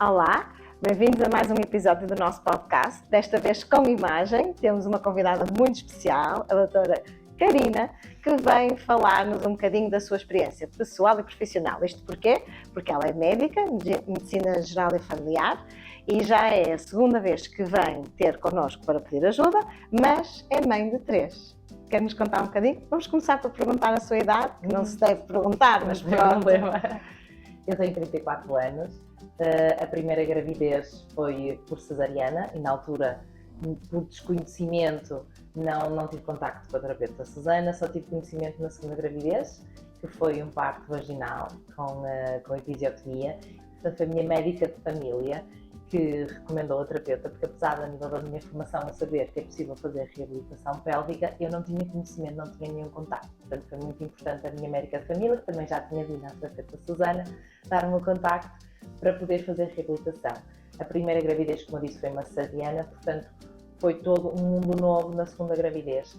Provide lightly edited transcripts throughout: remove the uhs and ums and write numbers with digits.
Olá, bem-vindos a mais um episódio do nosso podcast, desta vez com imagem. Temos uma convidada muito especial, a doutora Karina, que vem falar-nos um bocadinho da sua experiência pessoal e profissional. Isto porquê? Porque ela é médica de Medicina Geral e Familiar e já é a segunda vez que vem ter connosco para pedir ajuda, mas é mãe de 3. Quer-nos contar um bocadinho? Vamos começar por perguntar a sua idade, que não se deve perguntar, mas pronto. Eu tenho 34 anos, a primeira gravidez foi por cesariana e na altura, por desconhecimento, não tive contacto com a terapeuta Susana, só tive conhecimento na segunda gravidez, que foi um parto vaginal com episiotomia. Portanto, foi a minha médica de família que recomendou a terapeuta, porque apesar a nível da minha formação a saber que é possível fazer reabilitação pélvica, eu não tinha conhecimento, não tinha nenhum contacto. Portanto, foi muito importante a minha médica de família, que também já tinha vindo à terapeuta Susana, dar-me o contacto para poder fazer reabilitação. A primeira gravidez, como eu disse, foi uma cesariana, portanto, foi todo um mundo novo na segunda gravidez.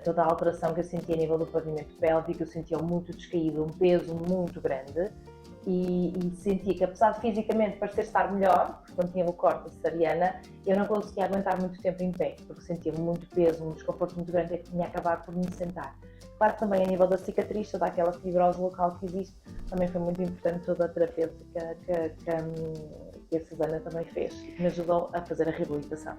Toda a alteração que eu sentia a nível do pavimento pélvico, eu sentia muito descaído, um peso muito grande. E sentia que, apesar de fisicamente parecer estar melhor, porque quando tinha o corte cesariana, eu não conseguia aguentar muito tempo em pé, porque sentia muito peso, um desconforto muito grande e que tinha acabar por me sentar. Claro que também a nível da cicatriz, toda aquela fibrose local que existe, também foi muito importante toda a terapêutica que a Susana também fez, que me ajudou a fazer a reabilitação.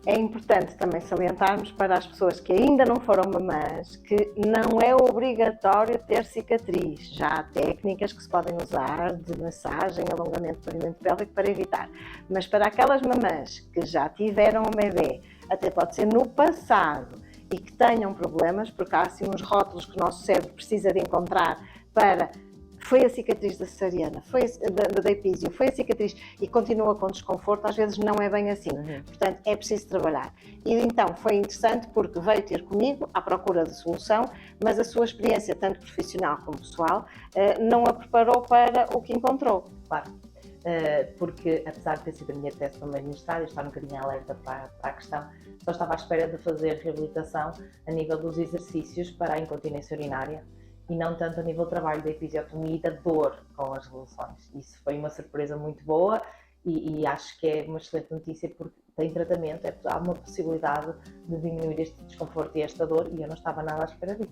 É importante também salientarmos para as pessoas que ainda não foram mamãs que não é obrigatório ter cicatriz. Já há técnicas que se podem usar de massagem, alongamento do pavimento pélvico para evitar. Mas para aquelas mamãs que já tiveram um bebê, até pode ser no passado, e que tenham problemas, porque há assim uns rótulos que o nosso cérebro precisa de encontrar para... Foi a cicatriz da cesariana, foi da epísio, foi a cicatriz e continua com desconforto, às vezes não é bem assim. Portanto, é preciso trabalhar. E então foi interessante porque veio ter comigo à procura de solução, mas a sua experiência, tanto profissional como pessoal, não a preparou para o que encontrou. Claro, porque apesar de ter sido a minha tese também mestrado, eu estava um bocadinho alerta para a questão, só estava à espera de fazer reabilitação a nível dos exercícios para a incontinência urinária, e não tanto a nível do trabalho da episiotomia e da dor com as relações. Isso foi uma surpresa muito boa e acho que é uma excelente notícia porque tem tratamento, há uma possibilidade de diminuir este desconforto e esta dor e eu não estava nada à espera disso.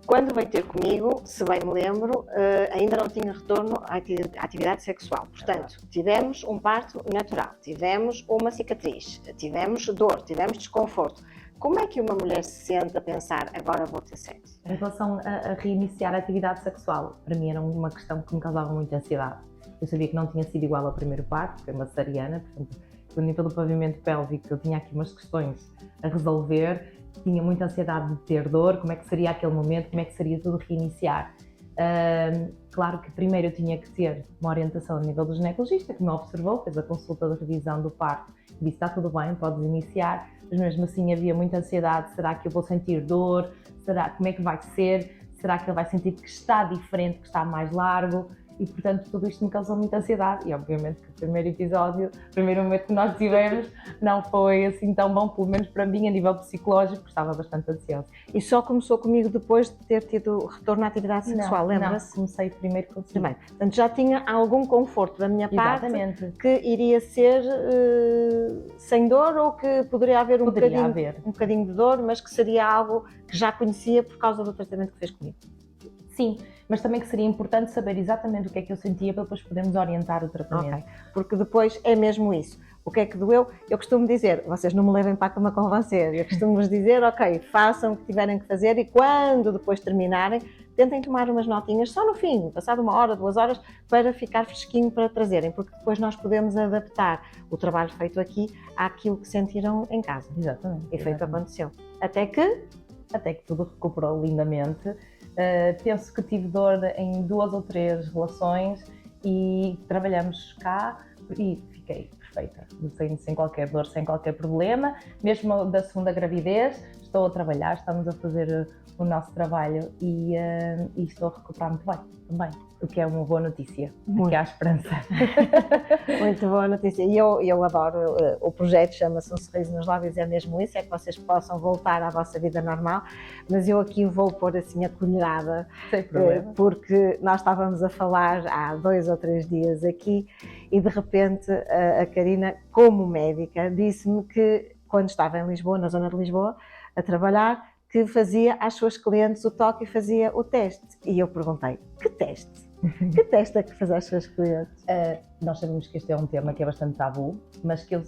Quando veio ter comigo, se bem me lembro, ainda não tinha retorno à atividade sexual. Portanto, tivemos um parto natural, tivemos uma cicatriz, tivemos dor, tivemos desconforto. Como é que uma mulher se sente a pensar, agora vou ter sexo? Em relação a reiniciar a atividade sexual, para mim era uma questão que me causava muita ansiedade. Eu sabia que não tinha sido igual ao primeiro parto, foi uma cesariana, portanto, no nível do pavimento pélvico eu tinha aqui umas questões a resolver, tinha muita ansiedade de ter dor, como é que seria aquele momento, como é que seria tudo reiniciar. Claro que primeiro eu tinha que ter uma orientação a nível do ginecologista, que me observou, fez a consulta de revisão do parto, disse está tudo bem, podes iniciar, mas mesmo assim havia muita ansiedade, será que eu vou sentir dor, como é que vai ser, será que ele vai sentir que está diferente, que está mais largo, e portanto tudo isto me causou muita ansiedade e obviamente que o primeiro episódio, o primeiro momento que nós tivemos não foi assim tão bom, pelo menos para mim a nível psicológico, estava bastante ansiosa. E só começou comigo depois de ter tido retorno à atividade sexual, lembra-se? Não, comecei primeiro com Também. Portanto, já tinha algum conforto da minha parte. Exatamente. Que iria ser sem dor ou que poderia haver um bocadinho de dor, mas que seria algo que já conhecia por causa do tratamento que fez comigo. Sim, mas também que seria importante saber exatamente o que é que eu sentia para depois podermos orientar o tratamento. Okay. Porque depois é mesmo isso. O que é que doeu? Eu costumo dizer, vocês não me levem para a cama com vocês, eu costumo-vos dizer, ok, façam o que tiverem que fazer e quando depois terminarem, tentem tomar umas notinhas só no fim, passado 1 hora, 2 horas, para ficar fresquinho para trazerem, porque depois nós podemos adaptar o trabalho feito aqui àquilo que sentiram em casa. Exatamente. E foi o que aconteceu. Até que tudo recuperou lindamente. Penso que tive dor em 2 ou 3 relações e trabalhamos cá e fiquei perfeita, sem qualquer dor, sem qualquer problema. Mesmo da segunda gravidez, estou a trabalhar, estamos a fazer o nosso trabalho e estou a recuperar muito bem também, o que é uma boa notícia, porque há esperança. Muito boa notícia. E eu adoro, o projeto chama-se Um Sorriso nos Lábios, é mesmo isso, é que vocês possam voltar à vossa vida normal, mas eu aqui vou pôr assim a colherada, Sem problema. porque nós estávamos a falar há 2 ou 3 dias aqui e de repente a Karina, como médica, disse-me que quando estava em Lisboa, na zona de Lisboa, a trabalhar, que fazia às suas clientes o toque e fazia o teste. E eu perguntei, que teste? Que teste é que faz às suas clientes? Nós sabemos que este é um tema que é bastante tabu, mas que eu,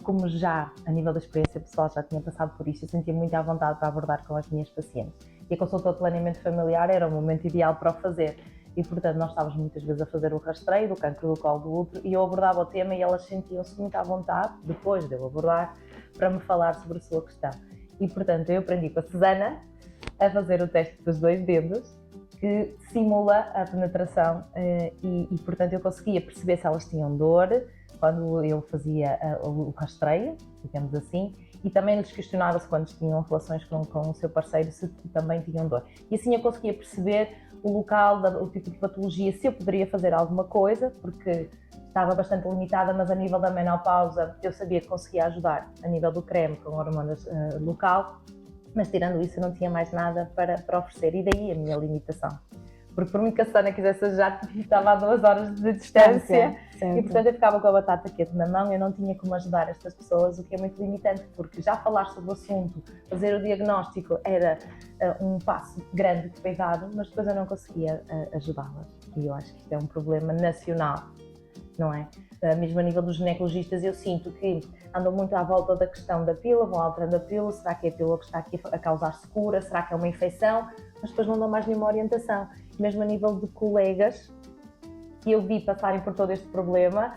como já a nível da experiência pessoal já tinha passado por isto, eu sentia muito à vontade para abordar com as minhas pacientes. E a consulta de planeamento familiar era o momento ideal para o fazer. E, portanto, nós estávamos muitas vezes a fazer o rastreio do cancro do colo do útero e eu abordava o tema e elas sentiam-se muito à vontade, depois de eu abordar, para me falar sobre a sua questão. E, portanto, eu aprendi com a Susana a fazer o teste dos 2 dedos, que simula a penetração e, portanto, eu conseguia perceber se elas tinham dor quando eu fazia o rastreio, digamos assim, e também lhes questionava se quando tinham relações com o seu parceiro se também tinham dor. E assim eu conseguia perceber o local, o tipo de patologia, se eu poderia fazer alguma coisa, porque estava bastante limitada, mas a nível da menopausa eu sabia que conseguia ajudar a nível do creme com hormonas local, mas tirando isso eu não tinha mais nada para oferecer e daí a minha limitação. Porque por mim que a Susana quisesse já estava a 2 horas de distância e portanto eu ficava com a batata quente na mão, eu não tinha como ajudar estas pessoas, o que é muito limitante, porque já falar sobre o assunto, fazer o diagnóstico era um passo grande que foi dado, mas depois eu não conseguia ajudá-las e eu acho que isto é um problema nacional, não é? Mesmo a nível dos ginecologistas eu sinto que andam muito à volta da questão da pílula, vão alterando a pílula, será que é a pílula que está aqui a causar secura, será que é uma infecção, mas depois não dão mais nenhuma orientação. Mesmo a nível de colegas que eu vi passarem por todo este problema,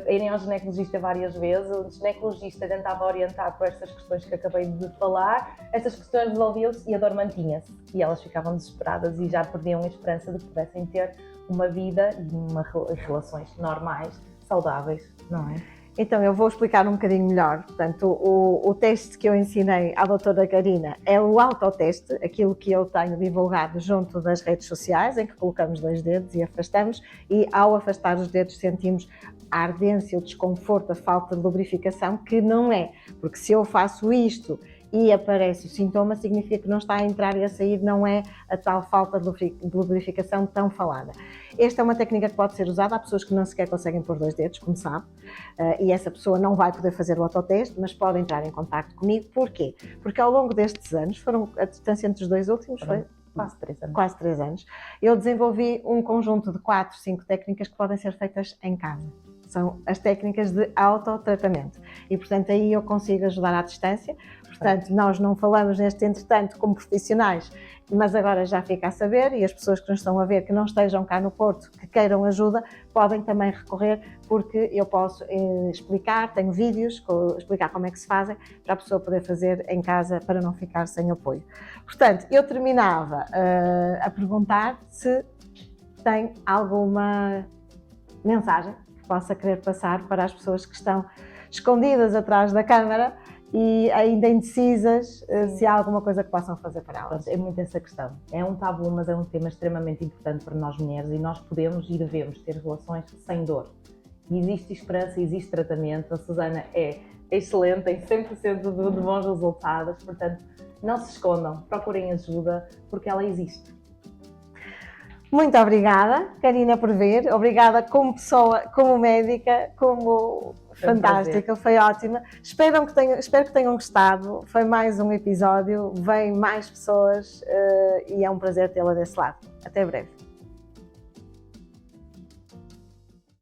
irem ao ginecologista várias vezes, o ginecologista tentava orientar por estas questões que acabei de falar, estas questões resolviam-se e a dor mantinha-se e elas ficavam desesperadas e já perdiam a esperança de que pudessem ter uma vida e relações normais, saudáveis, não é? Então, eu vou explicar um bocadinho melhor. Portanto, o teste que eu ensinei à doutora Karina é o autoteste, aquilo que eu tenho divulgado junto das redes sociais, em que colocamos 2 dedos e afastamos, e ao afastar os dedos sentimos a ardência, o desconforto, a falta de lubrificação, que não é, porque se eu faço isto e aparece o sintoma, significa que não está a entrar e a sair, não é a tal falta de lubrificação tão falada. Esta é uma técnica que pode ser usada, há pessoas que não sequer conseguem pôr 2 dedos, como sabe, e essa pessoa não vai poder fazer o autoteste, mas pode entrar em contacto comigo. Porquê? Porque ao longo destes anos, foram a distância entre os 2 últimos, foi quase 3 anos. Quase 3 anos, eu desenvolvi um conjunto de 4, 5 técnicas que podem ser feitas em casa. São as técnicas de autotratamento e, portanto, aí eu consigo ajudar à distância. Portanto, nós não falamos neste entretanto como profissionais, mas agora já fica a saber e as pessoas que nos estão a ver que não estejam cá no Porto, que queiram ajuda, podem também recorrer, porque eu posso explicar, tenho vídeos, explicar como é que se fazem para a pessoa poder fazer em casa para não ficar sem apoio. Portanto, eu terminava a perguntar se tem alguma mensagem que possa querer passar para as pessoas que estão escondidas atrás da câmara e ainda indecisas se há alguma coisa que possam fazer para elas. É muito essa questão. É um tabu, mas é um tema extremamente importante para nós mulheres e nós podemos e devemos ter relações sem dor. E existe esperança, existe tratamento. A Susana é excelente, tem 100% de bons resultados, portanto, não se escondam, procurem ajuda, porque ela existe. Muito obrigada, Karina, por vir. Obrigada como pessoa, como médica, como fantástica, foi ótima. Espero que tenham gostado. Foi mais um episódio, vêm mais pessoas e é um prazer tê-la desse lado. Até breve.